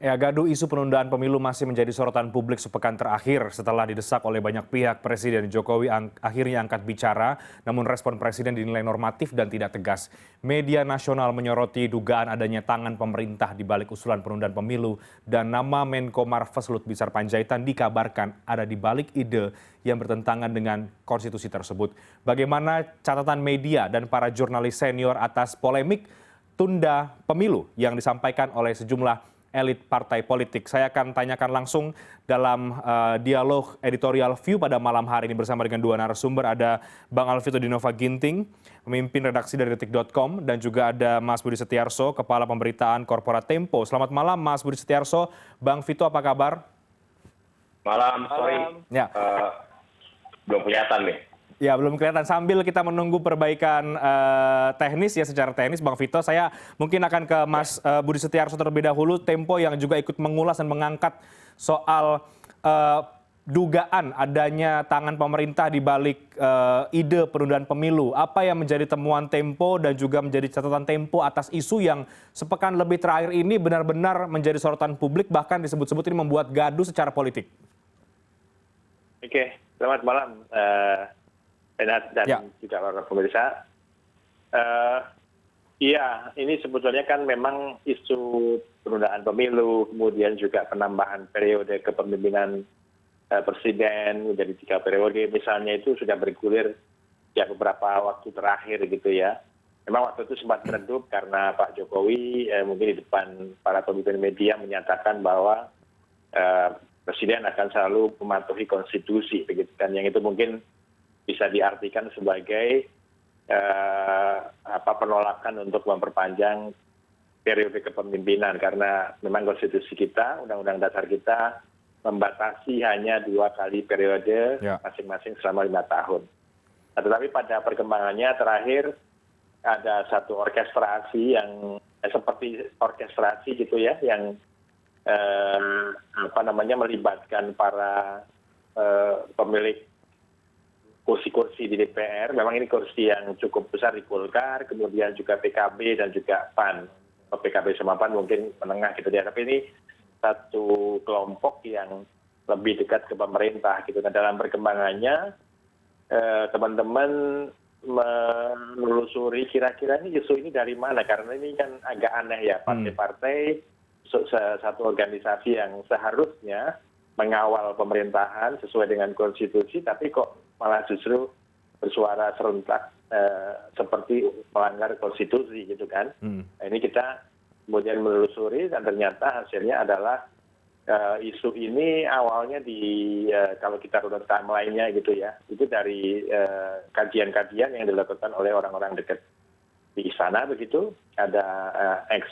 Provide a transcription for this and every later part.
Ya, gaduh isu penundaan pemilu masih menjadi sorotan publik sepekan terakhir setelah didesak oleh banyak pihak. Presiden Jokowi akhirnya angkat bicara, namun respon Presiden dinilai normatif dan tidak tegas. Media nasional menyoroti dugaan adanya tangan pemerintah di balik usulan penundaan pemilu dan nama Menko Marves Lut Binsar Panjaitan dikabarkan ada di balik ide yang bertentangan dengan konstitusi tersebut. Bagaimana catatan media dan para jurnalis senior atas polemik tunda pemilu yang disampaikan oleh sejumlah elit partai politik. Saya akan tanyakan langsung dalam dialog editorial view pada malam hari ini bersama dengan dua narasumber. Ada Bang Alvito Dinova Ginting, pemimpin redaksi dari detik.com, dan juga ada Mas Budi Setiarso, Kepala Pemberitaan Korporat Tempo. Selamat malam Mas Budi Setiarso. Bang Vito, apa kabar? Malam, sorry. Ya. Belum kelihatan nih. Ya, belum kelihatan. Sambil kita menunggu perbaikan teknis ya, secara teknis, Bang Vito, saya mungkin akan ke Mas Budi Setiarso terlebih dahulu. Tempo yang juga ikut mengulas dan mengangkat soal dugaan adanya tangan pemerintah di balik ide penundaan pemilu. Apa yang menjadi temuan Tempo dan juga menjadi catatan Tempo atas isu yang sepekan lebih terakhir ini benar-benar menjadi sorotan publik, bahkan disebut-sebut ini membuat gaduh secara politik? Oke, selamat malam. Dan juga para pemirsa. Iya, ini sebetulnya kan memang isu penundaan pemilu, kemudian juga penambahan periode kepemimpinan presiden menjadi 3 periode, misalnya itu sudah bergulir ya beberapa waktu terakhir gitu ya. Memang waktu itu sempat meredup karena Pak Jokowi mungkin di depan para pemimpin media menyatakan bahwa presiden akan selalu mematuhi konstitusi, begitu kan? Yang itu mungkin bisa diartikan sebagai penolakan untuk memperpanjang periode kepemimpinan karena memang konstitusi kita, undang-undang dasar kita membatasi hanya 2 kali periode masing-masing selama 5 tahun. Nah, tetapi pada perkembangannya terakhir ada satu orkestrasi yang seperti orkestrasi gitu ya, yang melibatkan para pemilik kursi-kursi di DPR. Memang ini kursi yang cukup besar di Golkar, kemudian juga PKB dan juga PAN. PKB sama PAN mungkin menengah gitu ya, tapi ini satu kelompok yang lebih dekat ke pemerintah gitu. Nah, dalam perkembangannya teman-teman menelusuri kira-kira ini isu ini dari mana, karena ini kan agak aneh ya, partai-partai satu organisasi yang seharusnya mengawal pemerintahan sesuai dengan konstitusi, tapi kok malah justru bersuara serentak seperti melanggar konstitusi gitu kan. Nah, ini kita kemudian menelusuri dan ternyata hasilnya adalah isu ini awalnya kalau kita runut timeline-nya gitu ya, itu dari kajian-kajian yang dilakukan oleh orang-orang dekat di istana begitu. Ada ex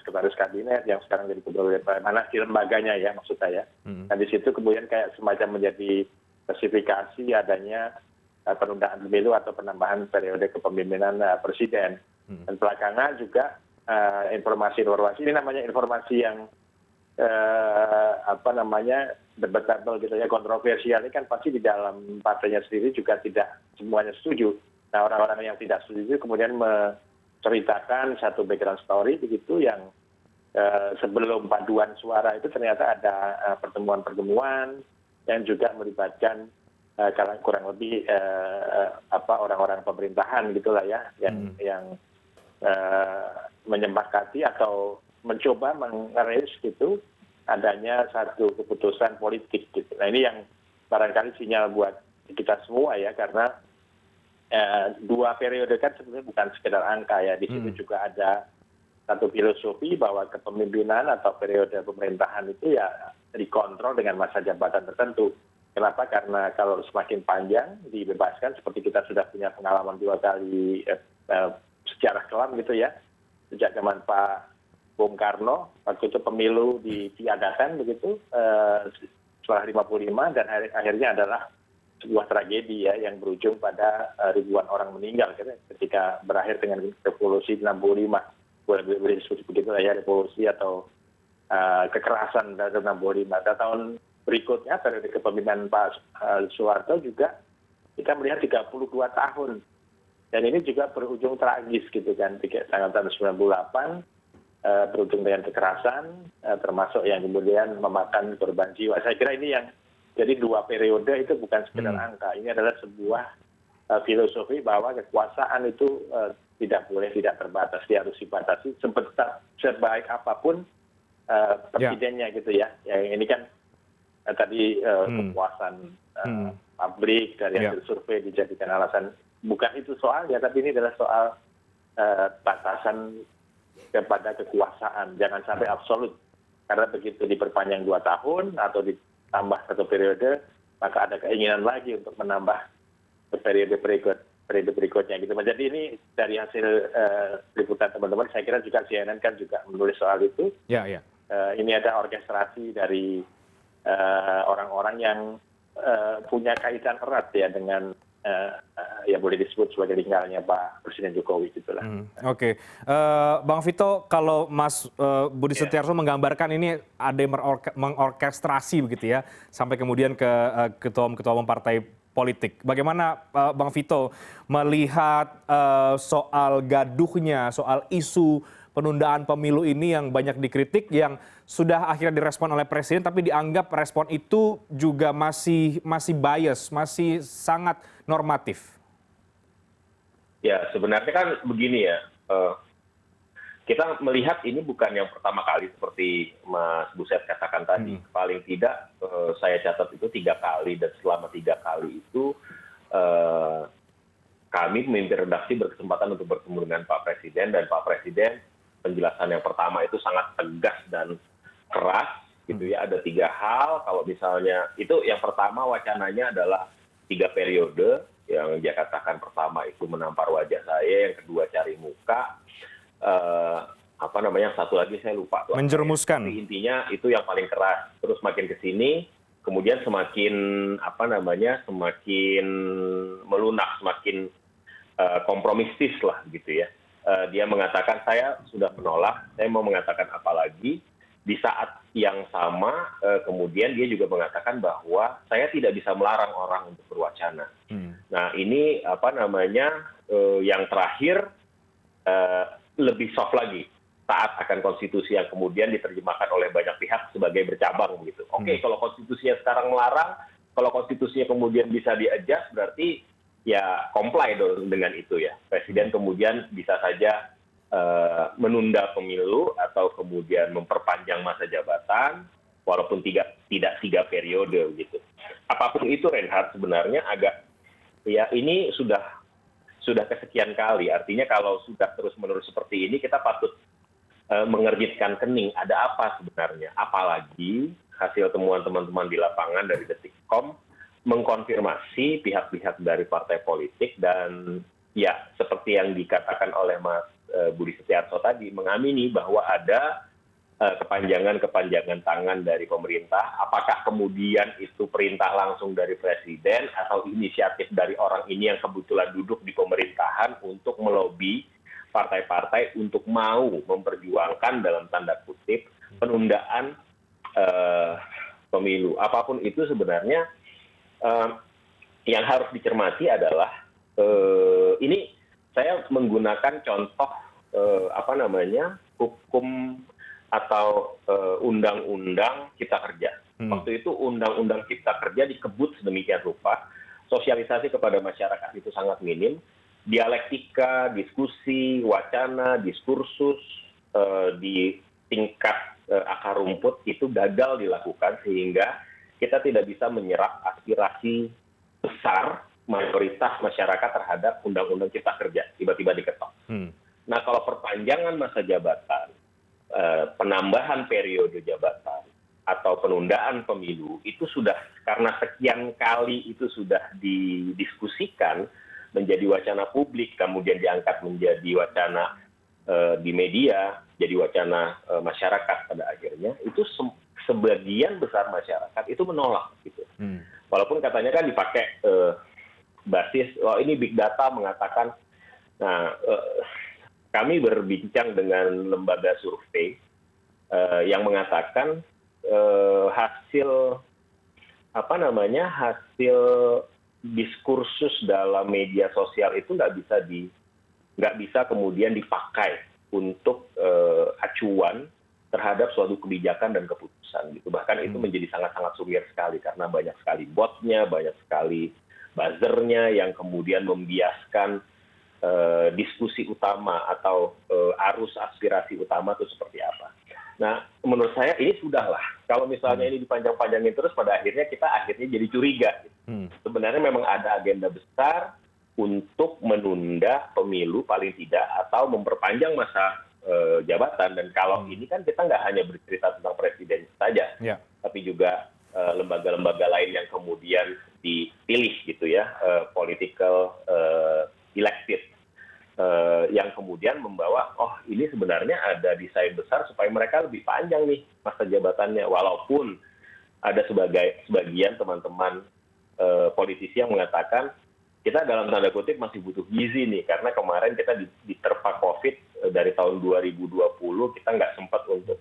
sekretaris kabinet yang sekarang jadi gubernur mana di lembaganya ya maksud saya. Nah, di situ kemudian kayak semacam menjadi spesifikasi adanya penundaan pemilu atau penambahan periode kepemimpinan presiden. Dan belakangan juga informasi ini namanya informasi yang debatable gitu ya, kontroversial, ini kan pasti di dalam partainya sendiri juga tidak semuanya setuju. Nah, orang-orang yang tidak setuju kemudian menceritakan satu background story begitu yang sebelum paduan suara itu ternyata ada pertemuan-pertemuan yang juga melibatkan kurang lebih orang-orang pemerintahan gitulah ya, yang menyepakati atau mencoba mengeris gitu adanya satu keputusan politik gitu. Nah, ini yang barangkali sinyal buat kita semua ya, karena 2 periode kan sebenarnya bukan sekedar angka ya. Di situ juga ada satu filosofi bahwa kepemimpinan atau periode pemerintahan itu ya dikontrol dengan masa jabatan tertentu. Kenapa? Karena kalau semakin panjang dibebaskan, seperti kita sudah punya pengalaman 2 kali sejarah kelam gitu ya, sejak zaman Pak Bung Karno, waktu itu pemilu ditiadakan begitu setelah 55 dan akhirnya adalah sebuah tragedi ya yang berujung pada ribuan orang meninggal ketika berakhir dengan revolusi 65. Boleh disebut begitu ya, revolusi atau kekerasan dari 65. Dan tahun berikutnya periode kepemimpinan Pak Soeharto juga kita melihat 32 tahun. Dan ini juga berujung tragis gitu kan, tanggal 98 berujung dengan kekerasan, termasuk yang kemudian memakan korban jiwa. Saya kira ini yang jadi 2 periode itu bukan sekedar angka, ini adalah sebuah filosofi bahwa kekuasaan itu tidak boleh tidak terbatas, dia harus dibatasi sebaik apapun presidennya gitu ya. Yang ini kan tadi kepuasan publik dari hasil survei dijadikan alasan, bukan itu soalnya, tapi ini adalah soal batasan kepada kekuasaan, jangan sampai absolut, karena begitu diperpanjang 2 tahun atau ditambah 1 periode, maka ada keinginan lagi untuk menambah ke periode berikutnya gitu. Jadi ini dari hasil liputan teman-teman, saya kira juga CNN kan juga menulis soal itu. Ini ada orkestrasi dari orang-orang yang punya kaitan erat ya dengan ya boleh disebut sebagai lingkarannya Pak Presiden Jokowi gitulah. Oke, Bang Vito, kalau Mas Budi Setiarso menggambarkan ini ada yang mengorkestrasi begitu ya, sampai kemudian ke ketua umum partai politik. Bagaimana Bang Vito melihat soal gaduhnya, soal isu penundaan pemilu ini yang banyak dikritik, yang sudah akhirnya direspon oleh Presiden, tapi dianggap respon itu juga masih bias, masih sangat normatif? Ya, sebenarnya kan begini ya, kita melihat ini bukan yang pertama kali seperti Mas Buset katakan tadi. Paling tidak saya catat itu 3 kali, dan selama 3 kali itu kami pemimpin redaksi berkesempatan untuk bertemu dengan Pak Presiden, dan Pak Presiden penjelasan yang pertama itu sangat tegas dan keras gitu ya. Ada 3 hal, kalau misalnya itu yang pertama wacananya adalah 3 periode, yang dia katakan pertama itu menampar wajah saya, yang kedua cari muka, satu lagi saya lupa tuh. Menjerumuskan. Intinya itu yang paling keras. Terus makin ke sini, kemudian semakin semakin melunak, semakin kompromistis lah gitu ya. Dia mengatakan saya sudah menolak, saya mau mengatakan apa lagi. Di saat yang sama kemudian dia juga mengatakan bahwa saya tidak bisa melarang orang untuk berwacana. Nah ini yang terakhir lebih soft lagi taat akan konstitusi yang kemudian diterjemahkan oleh banyak pihak sebagai bercabang gitu. Oke, kalau konstitusinya sekarang melarang, kalau konstitusinya kemudian bisa di-adjust, berarti ya comply dengan itu ya. Presiden kemudian bisa saja menunda pemilu atau kemudian memperpanjang masa jabatan walaupun tidak 3 periode gitu. Apapun itu Reinhardt sebenarnya agak ya ini sudah kesekian kali. Artinya kalau sudah terus-menerus seperti ini kita patut mengerjitkan kening. Ada apa sebenarnya? Apalagi hasil temuan teman-teman di lapangan dari Detikcom mengkonfirmasi pihak-pihak dari partai politik, dan ya seperti yang dikatakan oleh Mas Budi Setiarso tadi, mengamini bahwa ada kepanjangan tangan dari pemerintah. Apakah kemudian itu perintah langsung dari Presiden atau inisiatif dari orang ini yang kebetulan duduk di pemerintahan untuk melobi partai-partai untuk mau memperjuangkan dalam tanda kutip penundaan pemilu. Apapun itu sebenarnya yang harus dicermati adalah ini saya menggunakan contoh hukum atau undang-undang cipta kerja. Waktu itu undang-undang cipta kerja dikebut sedemikian rupa, sosialisasi kepada masyarakat itu sangat minim, dialektika, diskusi, wacana, diskursus di tingkat akar rumput itu gagal dilakukan, sehingga kita tidak bisa menyerap aspirasi besar mayoritas masyarakat terhadap undang-undang cipta kerja, tiba-tiba diketok. Nah, kalau perpanjangan masa jabatan, penambahan periode jabatan, atau penundaan pemilu, itu sudah karena sekian kali itu sudah didiskusikan menjadi wacana publik, kemudian diangkat menjadi wacana di media, jadi wacana masyarakat pada akhirnya, itu sebagian besar masyarakat itu menolak gitu. Walaupun katanya kan dipakai basis, ini big data mengatakan, nah kami berbincang dengan lembaga survei yang mengatakan hasil diskursus dalam media sosial itu nggak bisa kemudian dipakai untuk acuan terhadap suatu kebijakan dan keputusan gitu. Bahkan itu menjadi sangat-sangat sumir sekali karena banyak sekali botnya, banyak sekali buzzernya yang kemudian membiaskan diskusi utama atau arus aspirasi utama itu seperti apa. Nah, menurut saya ini sudahlah. Kalau misalnya ini dipanjang-panjangin terus, pada akhirnya kita jadi curiga. Sebenarnya memang ada agenda besar untuk menunda pemilu paling tidak atau memperpanjang masa jabatan. Dan kalau ini kan kita nggak hanya bercerita tentang presiden saja, tapi juga lembaga-lembaga lain yang kemudian dipilih gitu ya, political elected, yang kemudian membawa, oh ini sebenarnya ada desain besar supaya mereka lebih panjang nih masa jabatannya. Walaupun ada sebagian teman-teman politisi yang mengatakan, kita dalam tanda kutip masih butuh gizi nih, karena kemarin kita diterpa COVID dari tahun 2020, kita nggak sempat untuk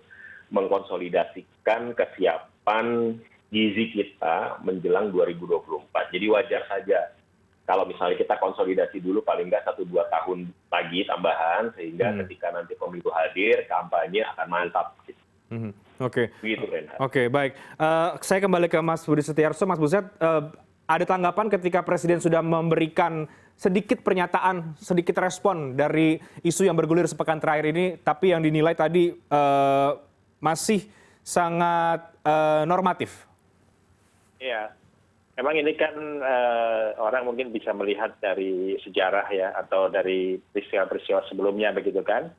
mengkonsolidasikan kesiapan gizi kita menjelang 2024. Jadi wajar saja kalau misalnya kita konsolidasi dulu paling nggak 1-2 tahun lagi tambahan, sehingga ketika nanti pemilu hadir, kampanye akan mantap. Oke. Begitu, Reinhard. Oke, baik. Saya kembali ke Mas Budi Setiarso. Mas Buset, ada tanggapan ketika Presiden sudah memberikan sedikit pernyataan, sedikit respon dari isu yang bergulir sepekan terakhir ini, tapi yang dinilai tadi masih sangat normatif. Iya, memang ini kan orang mungkin bisa melihat dari sejarah ya, atau dari peristiwa-peristiwa sebelumnya begitu kan.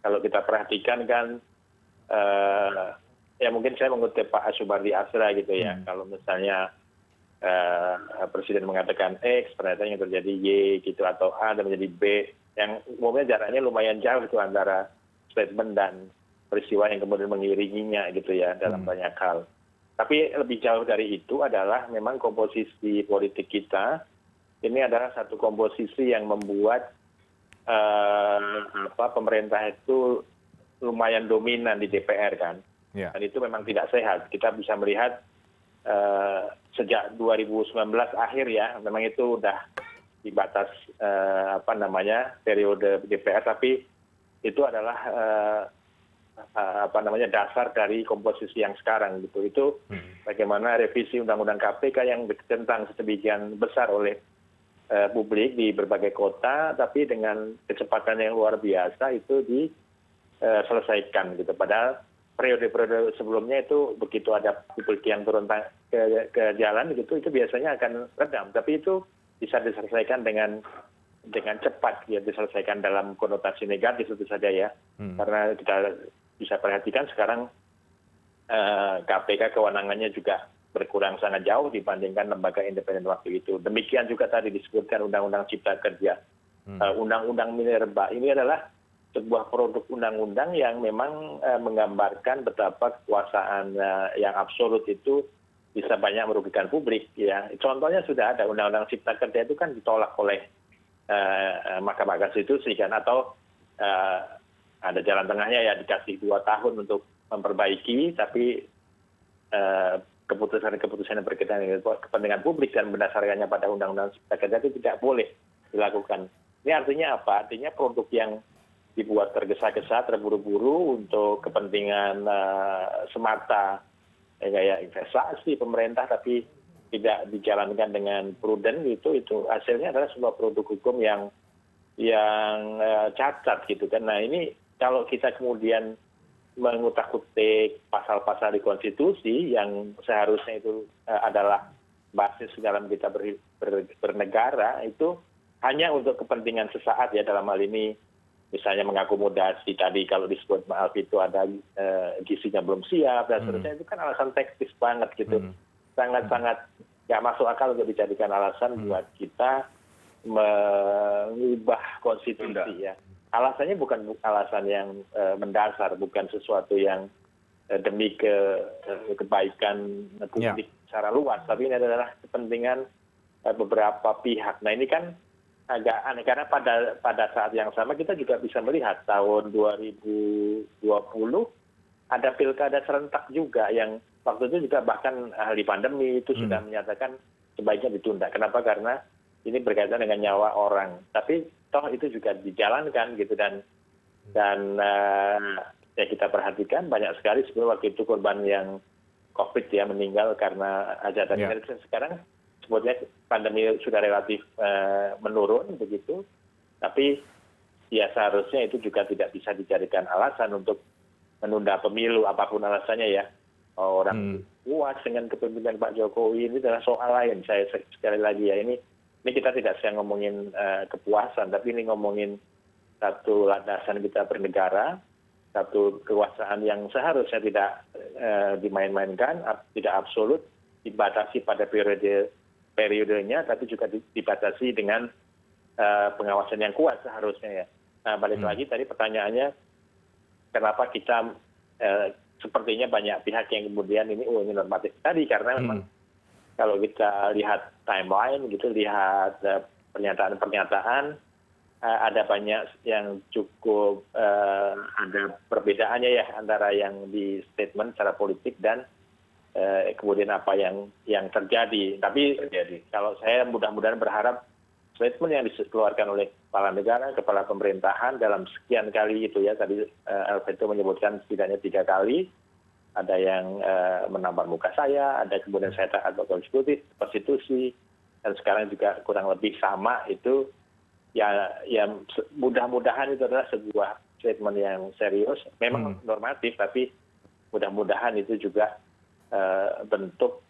Kalau kita perhatikan kan, ya mungkin saya mengutip Pak Asyubardi Asra gitu ya, kalau misalnya Presiden mengatakan X, ternyata yang terjadi Y gitu, atau A dan menjadi B, yang umumnya jaraknya lumayan jauh itu antara statement dan peristiwa yang kemudian mengiringinya gitu ya dalam banyak hal. Tapi lebih jauh dari itu adalah memang komposisi politik kita ini adalah satu komposisi yang membuat pemerintah itu lumayan dominan di DPR kan, dan itu memang tidak sehat. Kita bisa melihat sejak 2019 akhir ya, memang itu udah di batas periode DPR, tapi itu adalah dasar dari komposisi yang sekarang gitu. Itu bagaimana revisi Undang-Undang KPK yang ditentang sedemikian besar oleh publik di berbagai kota, tapi dengan kecepatan yang luar biasa itu diselesaikan gitu. Padahal periode-periode sebelumnya itu begitu ada publik yang turun ke jalan gitu, itu biasanya akan redam. Tapi itu bisa diselesaikan dengan cepat, ya diselesaikan dalam konotasi negatif tentu saja ya. Karena kita bisa perhatikan sekarang KPK kewenangannya juga berkurang sangat jauh dibandingkan lembaga independen waktu itu. Demikian juga tadi disebutkan Undang-Undang Cipta Kerja, Undang-Undang Minerba. Ini adalah sebuah produk undang-undang yang memang menggambarkan betapa kekuasaan yang absolut itu bisa banyak merugikan publik. Ya, contohnya sudah ada Undang-Undang Cipta Kerja itu kan ditolak oleh Mahkamah Konstitusi kan, atau ada jalan tengahnya ya, dikasih 2 tahun untuk memperbaiki, tapi keputusan-keputusan yang berkaitan dengan kepentingan publik dan berdasarkannya pada Undang-Undang Cipta Kerja itu tidak boleh dilakukan. Ini artinya apa? Artinya produk yang dibuat tergesa-gesa, terburu-buru untuk kepentingan semata kayak investasi pemerintah, tapi tidak dijalankan dengan prudent gitu, itu hasilnya adalah sebuah produk hukum yang cacat gitu kan. Nah ini kalau kita kemudian mengutak-utik pasal-pasal di konstitusi yang seharusnya itu adalah basis dalam kita bernegara, itu hanya untuk kepentingan sesaat ya, dalam hal ini misalnya mengakomodasi tadi kalau disebut maaf itu ada gizinya belum siap dan seterusnya, itu kan alasan teknis banget gitu, sangat-sangat nggak masuk akal untuk dijadikan alasan buat kita mengubah konstitusi ya. Alasannya bukan alasan yang mendasar, bukan sesuatu yang demi kebaikan publik secara luas, tapi ini adalah kepentingan beberapa pihak. Nah ini kan agak aneh karena pada saat yang sama kita juga bisa melihat tahun 2020 ada pilkada serentak juga yang waktu itu juga bahkan ahli pandemi itu sudah menyatakan sebaiknya ditunda. Kenapa? Karena ini berkaitan dengan nyawa orang. Tapi toh itu juga dijalankan gitu, dan Dan ya kita perhatikan banyak sekali sebenarnya waktu itu korban yang COVID ya meninggal karena hajatan Ya. sekarang sebetulnya pandemi sudah relatif menurun begitu, tapi ya seharusnya itu juga tidak bisa dijadikan alasan untuk menunda pemilu apapun alasannya ya. Orang puas dengan kepemimpinan Pak Jokowi ini adalah soal lain. Saya sekali lagi ya ini kita tidak sedang ngomongin kepuasan, tapi ini ngomongin satu landasan kita bernegara, satu kekuasaan yang seharusnya tidak dimain-mainkan, tidak absolut, dibatasi pada periodenya, tapi juga dibatasi dengan pengawasan yang kuat seharusnya ya. Nah, balik lagi tadi pertanyaannya, kenapa kita sepertinya banyak pihak yang kemudian ini normatif tadi, karena memang kalau kita lihat timeline gitu, lihat pernyataan-pernyataan, ada banyak yang cukup ada perbedaannya ya antara yang di statement secara politik dan kemudian apa yang terjadi. Tapi kalau saya mudah-mudahan berharap statement yang dikeluarkan oleh kepala negara, kepala pemerintahan dalam sekian kali itu ya, tadi Alvito menyebutkan setidaknya 3 kali, ada yang menampar muka saya, ada kemudian saya taat pada konstitusi, dan sekarang juga kurang lebih sama itu, ya mudah-mudahan itu adalah sebuah statement yang serius, memang normatif, tapi mudah-mudahan itu juga bentuk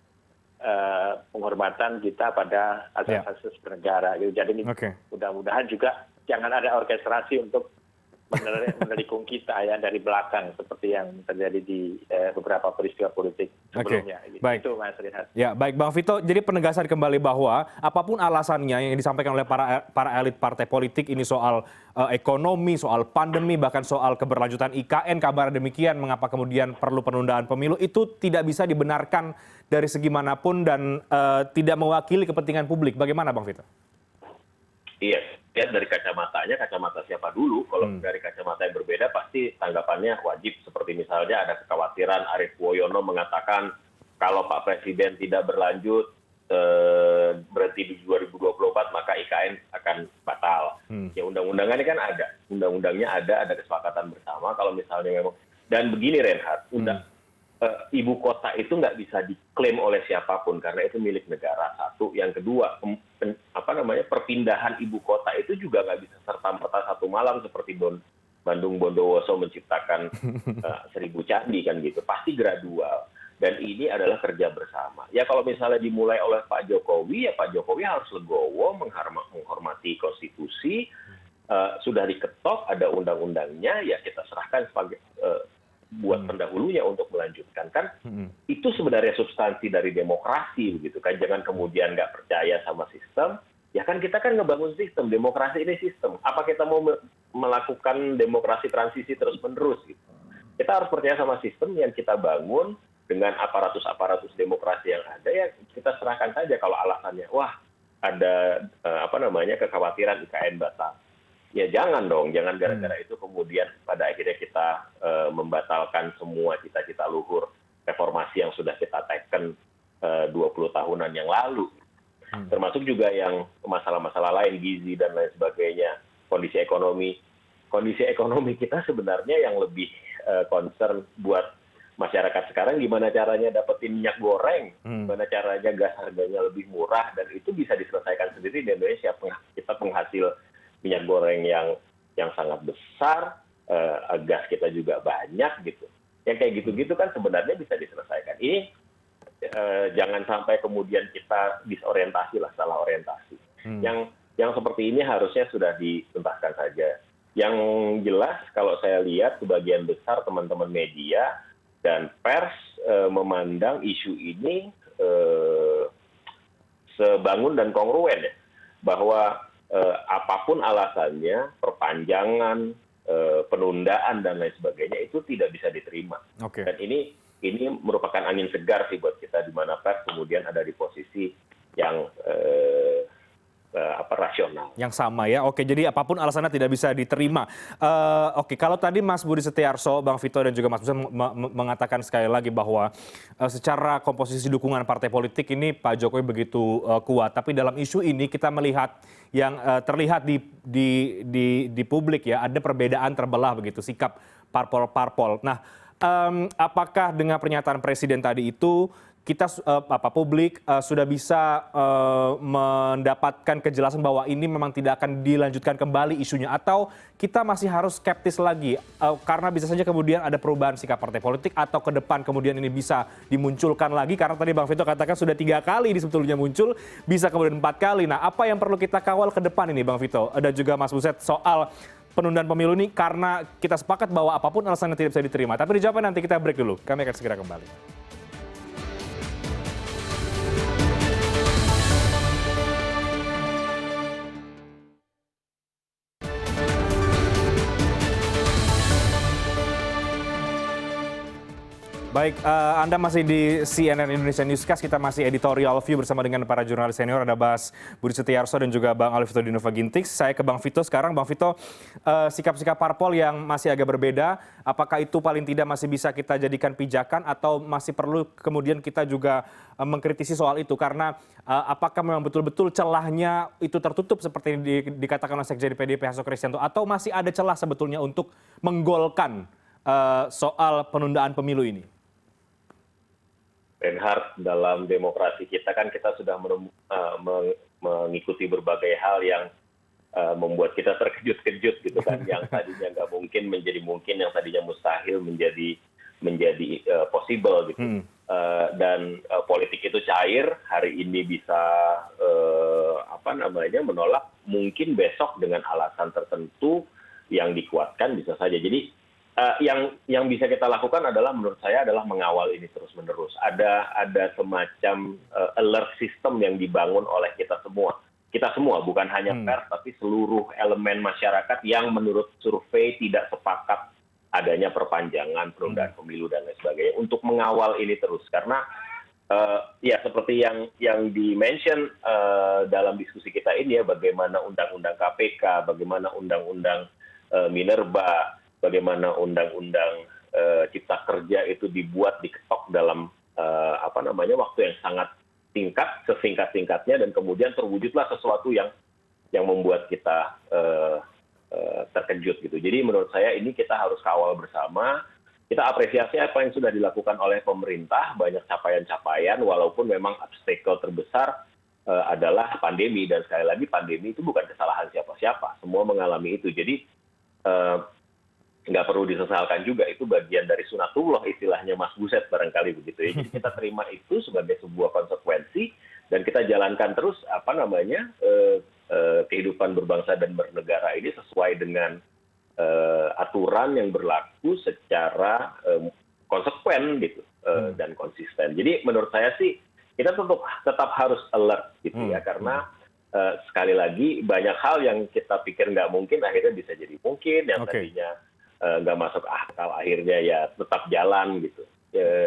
penghormatan kita pada asas-asas bernegara. Jadi mudah-mudahan juga jangan ada orkestrasi untuk menelikung kita ya dari belakang seperti yang terjadi di beberapa peristiwa politik sebelumnya. Baik. Itu Mas Rehat. Ya, baik Bang Vito. Jadi penegasan kembali bahwa apapun alasannya yang disampaikan oleh para elit partai politik ini soal ekonomi, soal pandemi, bahkan soal keberlanjutan IKN, kabar demikian, mengapa kemudian perlu penundaan pemilu, itu tidak bisa dibenarkan dari segi manapun dan tidak mewakili kepentingan publik. Bagaimana Bang Vito? Iya, lihat dari kacamatanya, kacamata siapa dulu. Kalau dari kacamata yang berbeda, pasti tanggapannya wajib. Seperti misalnya ada kekhawatiran Arief Woyono mengatakan kalau Pak Presiden tidak berlanjut berhenti di 2024, maka IKN akan batal. Ya undang-undangannya kan ada. Undang-undangnya ada kesepakatan bersama. Kalau misalnya memang, dan begini Reinhardt, ibu kota itu nggak bisa diklaim oleh siapapun karena itu milik negara. Satu, yang kedua, perpindahan ibu kota itu juga nggak bisa serta-merta satu malam seperti Bandung Bondowoso menciptakan 1000 candi kan gitu. Pasti gradual. Dan ini adalah kerja bersama. Ya kalau misalnya dimulai oleh Pak Jokowi, ya Pak Jokowi harus legowo, menghormati konstitusi, sudah diketok, ada undang-undangnya, ya kita serahkan sebagai buat pendahulunya untuk melanjutkan. Kan itu sebenarnya substansi dari demokrasi begitu kan. Jangan kemudian nggak percaya sama sistem. Ya kan kita kan ngebangun sistem, demokrasi ini sistem. Apa kita mau melakukan demokrasi transisi terus-menerus gitu. Kita harus percaya sama sistem yang kita bangun dengan aparatus-aparatus demokrasi yang ada, ya kita serahkan saja kalau alasannya wah ada kekhawatiran IKN batal. Ya jangan dong, jangan gara-gara itu kemudian pada akhirnya kita membatalkan semua cita-cita luhur reformasi yang sudah kita teken 20 tahunan yang lalu. Termasuk juga yang masalah-masalah lain, gizi dan lain sebagainya, kondisi ekonomi kita sebenarnya yang lebih concern buat masyarakat sekarang, gimana caranya dapetin minyak goreng, gimana caranya gas harganya lebih murah, dan itu bisa diselesaikan sendiri di Indonesia. Kita penghasil minyak goreng yang sangat besar, gas kita juga banyak gitu. Yang kayak gitu-gitu kan sebenarnya bisa diselesaikan. Ini jangan sampai kemudian kita disorientasi lah, salah orientasi. Yang seperti ini harusnya sudah dituntaskan saja. Yang jelas kalau saya lihat sebagian besar teman-teman media dan pers memandang isu ini sebangun dan kongruen ya, bahwa apapun alasannya, perpanjangan, penundaan dan lain sebagainya itu tidak bisa diterima. Dan ini merupakan angin segar sih buat kita, di mana pers kemudian ada di posisi yang rasional. Yang sama ya, oke. Jadi apapun alasannya tidak bisa diterima. Oke, kalau tadi Mas Budi Setiarso, Bang Vito dan juga Mas Buset mengatakan sekali lagi bahwa secara komposisi dukungan partai politik ini Pak Jokowi begitu kuat. Tapi dalam isu ini kita melihat yang terlihat di publik ya, ada perbedaan terbelah begitu sikap parpol-parpol. Nah, apakah dengan pernyataan Presiden tadi itu kita publik sudah bisa mendapatkan kejelasan bahwa ini memang tidak akan dilanjutkan kembali isunya, atau kita masih harus skeptis lagi karena bisa saja kemudian ada perubahan sikap partai politik, atau ke depan kemudian ini bisa dimunculkan lagi karena tadi Bang Vito katakan sudah 3 kali ini sebetulnya muncul, bisa kemudian 4 kali. Nah, apa yang perlu kita kawal ke depan ini Bang Vito dan juga Mas Buset soal penundaan pemilu ini, karena kita sepakat bahwa apapun alasannya tidak bisa diterima. Tapi dijawabkan nanti, kita break dulu. Kami akan segera kembali. Baik, Anda masih di CNN Indonesia Newscast. Kita masih editorial view bersama dengan para jurnalis senior. Ada Mas Budi Setiarso dan juga Bang Alvito Dinova Gintix. Saya ke Bang Vito sekarang. Bang Vito, sikap-sikap parpol yang masih agak berbeda, apakah itu paling tidak masih bisa kita jadikan pijakan, atau masih perlu kemudian kita juga mengkritisi soal itu? Karena apakah memang betul-betul celahnya itu tertutup seperti dikatakan oleh Sekjen PDIP Hasto Kristianto, atau masih ada celah sebetulnya untuk menggolkan soal penundaan pemilu ini? Reinhardt, dalam demokrasi kita kan kita sudah mengikuti berbagai hal yang membuat kita terkejut-kejut gitu kan, yang tadinya nggak mungkin menjadi mungkin, yang tadinya mustahil menjadi possible gitu. Dan politik itu cair, hari ini bisa menolak, mungkin besok dengan alasan tertentu yang dikuatkan bisa saja. Jadi yang bisa kita lakukan adalah, menurut saya, adalah mengawal ini terus-menerus. Ada semacam alert system yang dibangun oleh kita semua. Kita semua, bukan hanya pers, tapi seluruh elemen masyarakat yang menurut survei tidak sepakat adanya perpanjangan penundaan pemilu dan lain sebagainya, untuk mengawal ini terus. Karena ya seperti yang di-mention dalam diskusi kita ini ya, bagaimana undang-undang KPK, bagaimana undang-undang Minerba, bagaimana undang-undang cipta kerja itu dibuat, diketok dalam waktu yang sangat singkat, sesingkat-singkatnya, dan kemudian terwujudlah sesuatu yang membuat kita terkejut gitu. Jadi menurut saya ini kita harus kawal bersama. Kita apresiasi apa yang sudah dilakukan oleh pemerintah, banyak capaian-capaian, walaupun memang obstacle terbesar adalah pandemi. Dan sekali lagi, pandemi itu bukan kesalahan siapa-siapa, semua mengalami itu. Jadi nggak perlu disesalkan juga, itu bagian dari sunatullah istilahnya Mas Buset barangkali begitu ya. Jadi kita terima itu sebagai sebuah konsekuensi, dan kita jalankan terus kehidupan berbangsa dan bernegara ini sesuai dengan aturan yang berlaku secara konsekuen gitu, dan konsisten. Jadi menurut saya sih kita tetap harus alert gitu ya, karena sekali lagi banyak hal yang kita pikir nggak mungkin akhirnya bisa jadi mungkin, yang tadinya nggak masuk akal akhirnya ya tetap jalan gitu.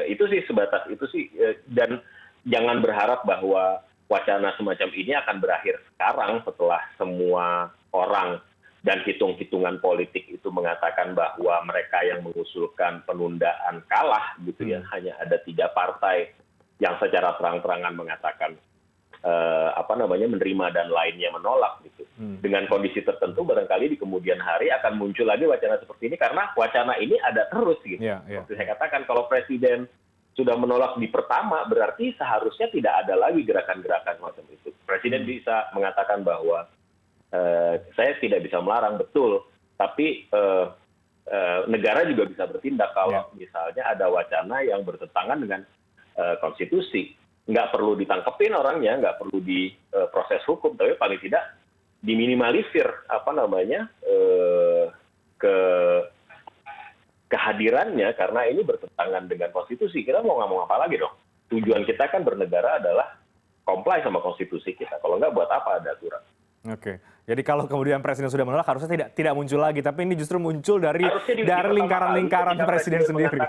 Itu sih sebatas itu sih, dan jangan berharap bahwa wacana semacam ini akan berakhir sekarang setelah semua orang dan hitung-hitungan politik itu mengatakan bahwa mereka yang mengusulkan penundaan kalah gitu ya. Hanya ada 3 partai yang secara terang-terangan mengatakan menerima dan lainnya menolak gitu. Dengan kondisi tertentu barangkali di kemudian hari akan muncul lagi wacana seperti ini, karena wacana ini ada terus gitu. Seperti saya katakan, kalau Presiden sudah menolak di pertama, berarti seharusnya tidak ada lagi gerakan-gerakan macam itu. Presiden bisa mengatakan bahwa saya tidak bisa melarang, betul, tapi negara juga bisa bertindak kalau misalnya ada wacana yang bertentangan dengan konstitusi. Nggak perlu ditangkepin orangnya, nggak perlu diproses hukum, tapi paling tidak diminimalisir kehadirannya, karena ini bertentangan dengan konstitusi. Kita mau ngomong apa lagi dong? Tujuan kita kan bernegara adalah comply sama konstitusi kita. Kalau nggak, buat apa ada aturan? Oke, jadi kalau kemudian Presiden sudah menolak, harusnya tidak muncul lagi, tapi ini justru muncul dari lingkaran-lingkaran Presiden sendiri.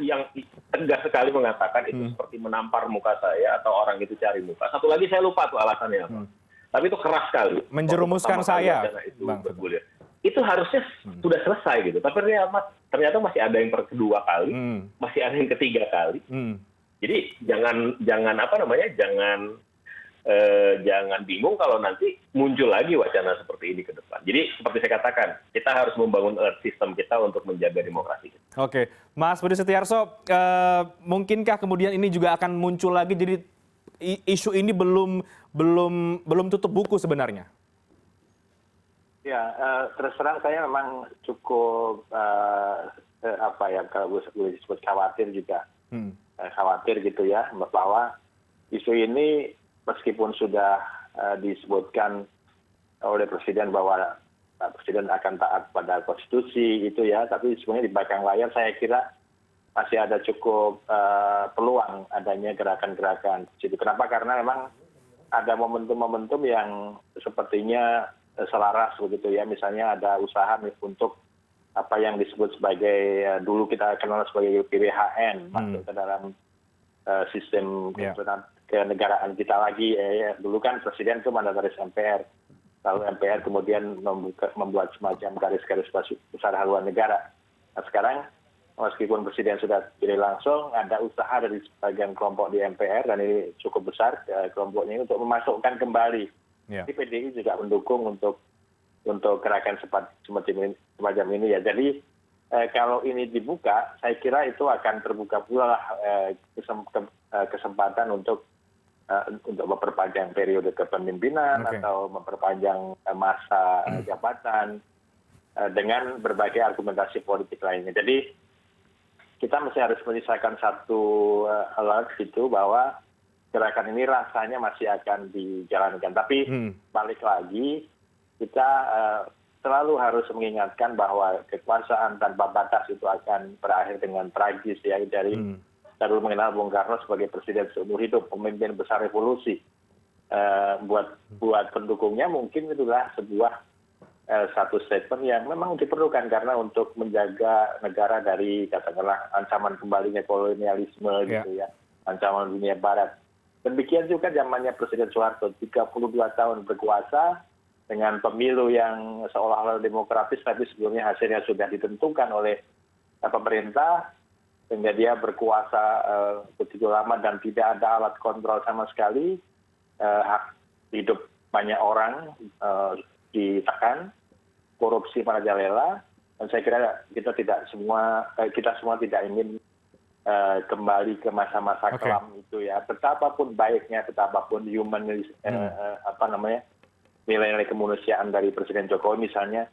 Yang tegas sekali mengatakan itu seperti menampar muka saya, atau orang itu cari muka. Satu lagi saya lupa tuh alasannya apa. Tapi itu keras sekali. Menjerumuskan Waktu pertama kali saya, wacana itu Bang. bergulir. Itu harusnya sudah selesai gitu. Tapi ternyata masih ada yang kedua kali, masih ada yang ketiga kali. Jadi jangan apa namanya, jangan bingung kalau nanti muncul lagi wacana seperti ini ke depan. Jadi seperti saya katakan, kita harus membangun alert system kita untuk menjaga demokrasi kita. Oke, Mas Budi Setiarso, mungkinkah kemudian ini juga akan muncul lagi? Jadi isu ini belum tutup buku sebenarnya. Ya, terus terang saya memang cukup apa ya, kalau boleh disebut khawatir juga, khawatir gitu ya, bahwa isu ini meskipun sudah disebutkan oleh Presiden bahwa Presiden akan taat pada konstitusi itu ya, tapi sebenarnya di belakang layar saya kira masih ada cukup peluang adanya gerakan-gerakan di situ. Kenapa? Karena memang ada momentum-momentum yang sepertinya selaras begitu ya. Misalnya ada usaha untuk apa yang disebut sebagai dulu kita kenal sebagai PWHN masuk ke dalam sistem kenegaraan kita lagi. Dulu kan Presiden itu mandataris MPR, lalu MPR kemudian membuat semacam garis-garis besar haluan negara. Nah sekarang meskipun Presiden sudah pilih langsung, ada usaha dari sebagian kelompok di MPR dan ini cukup besar kelompoknya ini untuk memasukkan kembali. Jadi PDI juga mendukung untuk gerakan semacam ini ya. Jadi kalau ini dibuka, saya kira itu akan terbuka pula lah kesempatan untuk memperpanjang periode kepemimpinan atau memperpanjang masa jabatan dengan berbagai argumentasi politik lainnya. Jadi kita mesti harus menyisakan satu alert gitu bahwa gerakan ini rasanya masih akan dijalankan. Tapi balik lagi, kita selalu harus mengingatkan bahwa kekuasaan tanpa batas itu akan berakhir dengan tragis ya. Dari dulu mengenal Bung Karno sebagai presiden seumur hidup, pemimpin besar revolusi. Buat pendukungnya mungkin itulah sebuah satu statement yang memang diperlukan karena untuk menjaga negara dari katakanlah ancaman kembalinya kolonialisme gitu ya, ancaman dunia barat. Demikian juga zamannya Presiden Soeharto, 32 tahun berkuasa dengan pemilu yang seolah-olah demokratis tapi sebelumnya hasilnya sudah ditentukan oleh pemerintah, sehingga dia berkuasa begitu lama dan tidak ada alat kontrol sama sekali. Hak hidup banyak orang ditekan, korupsi merajalela, dan saya kira kita semua tidak ingin kembali ke masa-masa kelam itu ya. Betapapun baiknya, betapapun nilai-nilai kemanusiaan dari Presiden Jokowi misalnya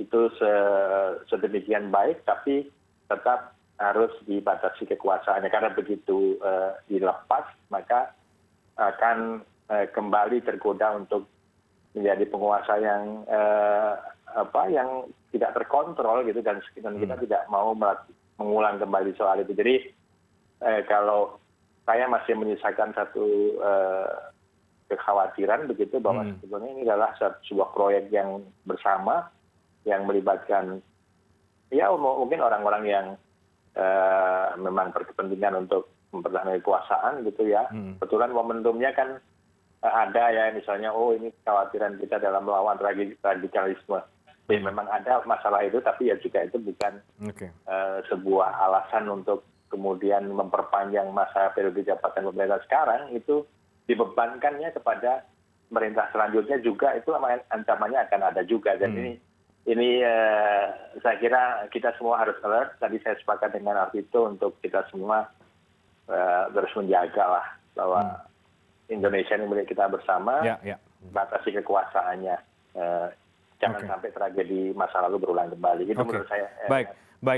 itu sedemikian baik, tapi tetap harus dibatasi kekuasaannya karena begitu dilepas maka akan kembali tergoda untuk menjadi penguasa yang tidak terkontrol gitu, dan kita tidak mau mengulang kembali soal itu. Jadi kalau saya masih menyisakan satu kekhawatiran begitu bahwa sebetulnya ini adalah sebuah proyek yang bersama yang melibatkan ya mungkin orang-orang yang memang berkepentingan untuk mempertahankan kekuasaan gitu ya. Kebetulan momentumnya kan ada ya, misalnya ini kekhawatiran kita dalam melawan radikalisme. Ya, memang ada masalah itu, tapi ya juga itu bukan sebuah alasan untuk kemudian memperpanjang masa periode jabatan pemerintah sekarang. Itu dibebankannya kepada pemerintah selanjutnya juga, itu ancamannya akan ada juga. Dan ini saya kira kita semua harus alert. Tadi saya sepakat dengan Alvito untuk kita semua harus menjaga lah bahwa Indonesia ini milik kita bersama, batasi kekuasaannya. Jangan sampai tragedi masa lalu berulang kembali. Itu menurut saya. Baik.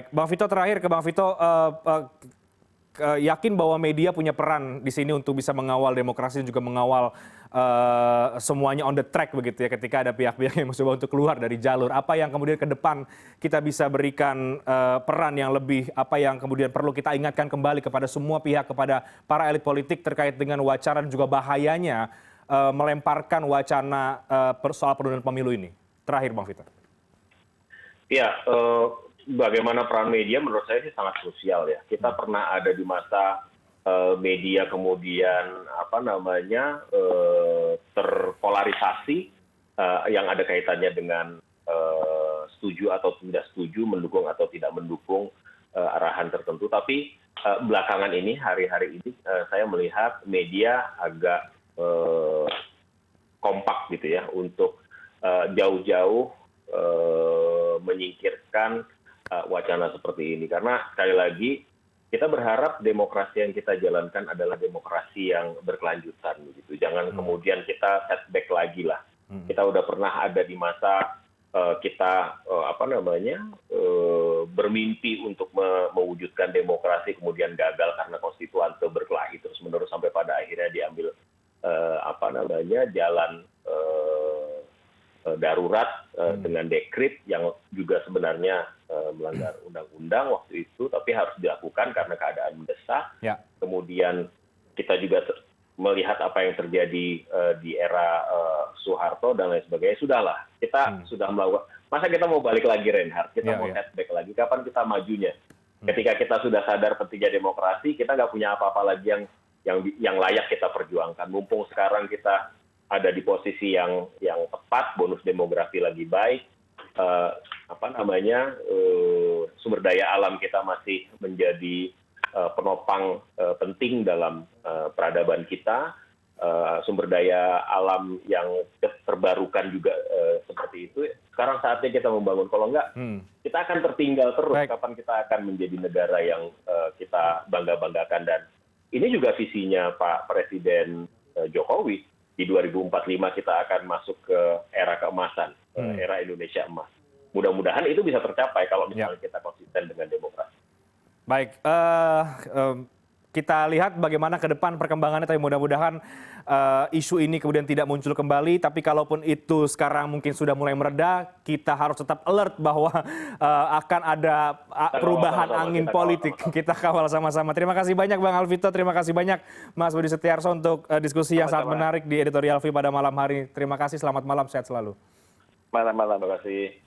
Bang Vito, terakhir ke Bang Vito. Yakin bahwa media punya peran di sini untuk bisa mengawal demokrasi dan juga mengawal semuanya on the track begitu ya, ketika ada pihak-pihak yang mencoba untuk keluar dari jalur. Apa yang kemudian ke depan kita bisa berikan peran yang lebih, apa yang kemudian perlu kita ingatkan kembali kepada semua pihak, kepada para elit politik terkait dengan wacana dan juga bahayanya melemparkan wacana soal penundaan pemilu ini. Terakhir Bang Vito. Ya, bagaimana peran media menurut saya sih sangat krusial ya. Kita pernah ada di masa media kemudian terpolarisasi yang ada kaitannya dengan setuju atau tidak setuju, mendukung atau tidak mendukung arahan tertentu. Tapi belakangan ini, hari-hari ini, saya melihat media agak kompak gitu ya untuk jauh-jauh menyingkirkan wacana seperti ini. Karena sekali lagi kita berharap demokrasi yang kita jalankan adalah demokrasi yang berkelanjutan begitu. Jangan kemudian kita setback lagi lah. Kita udah pernah ada di masa kita bermimpi untuk mewujudkan demokrasi, kemudian gagal karena konstituante berkelahi terus menerus sampai pada akhirnya diambil jalan darurat dengan dekret yang juga sebenarnya melanggar undang-undang waktu itu, tapi harus dilakukan karena keadaan mendesak. Ya. Kemudian kita juga melihat apa yang terjadi di era Soeharto dan lain sebagainya. Sudahlah, kita sudah melakukan. Masa kita mau balik lagi, Reinhardt? Kita mau setback lagi. Kapan kita majunya? Ketika kita sudah sadar pentingnya demokrasi, kita nggak punya apa-apa lagi yang layak kita perjuangkan. Mumpung sekarang kita ada di posisi yang tepat, bonus demografi lagi baik, sumber daya alam kita masih menjadi penopang penting dalam peradaban kita, sumber daya alam yang terbarukan juga seperti itu. Sekarang saatnya kita membangun. Kalau enggak, kita akan tertinggal terus. Baik. Kapan kita akan menjadi negara yang kita bangga-banggakan. Dan ini juga visinya Pak Presiden Jokowi. Di 2045 kita akan masuk ke era keemasan, era Indonesia emas. Mudah-mudahan itu bisa tercapai kalau misalnya kita konsisten dengan demokrasi. Baik, kita lihat bagaimana ke depan perkembangannya, tapi mudah-mudahan isu ini kemudian tidak muncul kembali. Tapi kalaupun itu sekarang mungkin sudah mulai mereda, kita harus tetap alert bahwa akan ada perubahan angin politik. Kita kawal sama-sama. Terima kasih banyak Bang Alvito, terima kasih banyak Mas Budi Setiarso untuk diskusi yang sangat menarik di Editorial View pada malam hari. Terima kasih, selamat malam, sehat selalu. Malam-malam. Terima kasih.